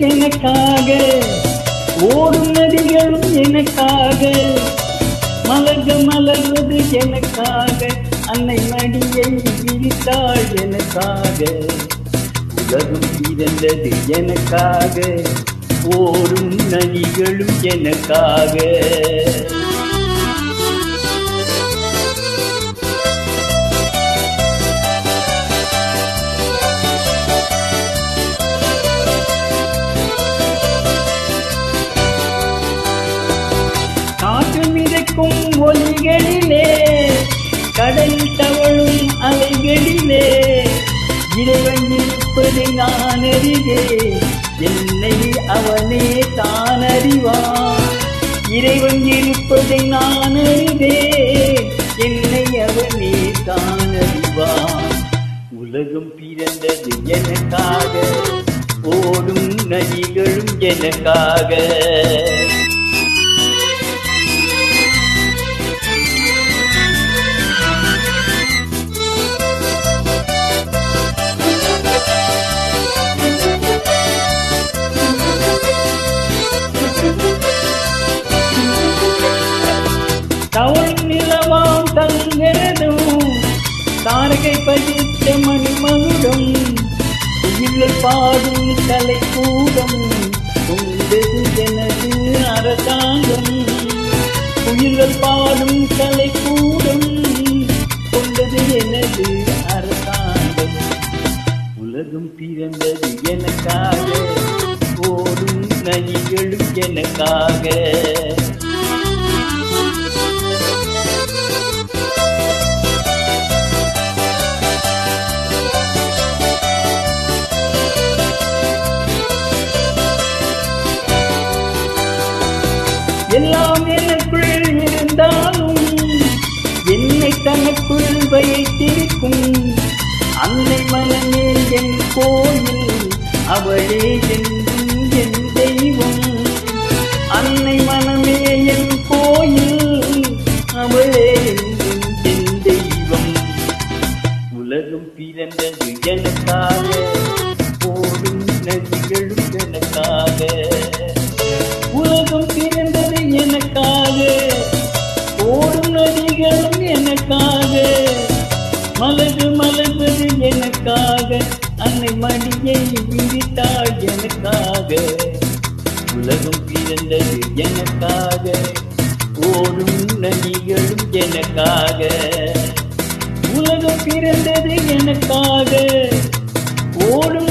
எனக்காக, ஓடும் நதிகளும் எனக்காக, மலர்வது எனக்காக, அன்னை மடியை விரித்தாள் எனக்காக. உலகம் பிறந்தது எனக்காக, ஓடும் நதிகளும் எனக்காக. காற்று மிதக்கும் ஒலிகளிலே, கடல் தவழும் அலைகளிலே, இறைவன் இருப்பதை நான் அறிவேன், என்னை அவனே தான் அறிவான். இறைவன் இருப்பதை நான் அறிவேன், என்னை அவனே தான் அறிவான். உலகம் பிறந்தது எனக்காக, ஓடும் நதிகளும் எனக்காக. தவள் நிலவாம் தங்கிறதும், தாரகை பதித்த மணிமகுடம், உயிர்கள் பாடும் கலைக்கூடம், கொண்டது எனது அரசாங்கம். உயிர்கள் பாடும் கலைக்கூடம், கொண்டது எனது அரசாங்கம். உலகம் பிறந்தது எனக்காக, ஓடும் நதிகளும் எனக்காக. எல்லாம் எனக்குள் இருந்தாலும் என்னை தனக்குள் வைத்திருக்கும் அன்னை மனமே என் கோயில், அவளே என்றும் என் தெய்வம். அன்னை மனமே என் கோயில், அவளே என்றும் என் தெய்வம். உலகம் பிறந்தது எனக்காக, ஓடும் நதிகளும் எனக்காக. உலகம் பிறந்தது எனக்காக, ஓடும் நதிகளும் எனக்காக, மலர்வது எனக்காக, அன்னை மடியை விரித்தாள் எனக்காக. உலகம் பிறந்தது எனக்காக, ஓடும் நதிகளும் எனக்காக. உலகம் பிறந்தது எனக்காக, ஓடும்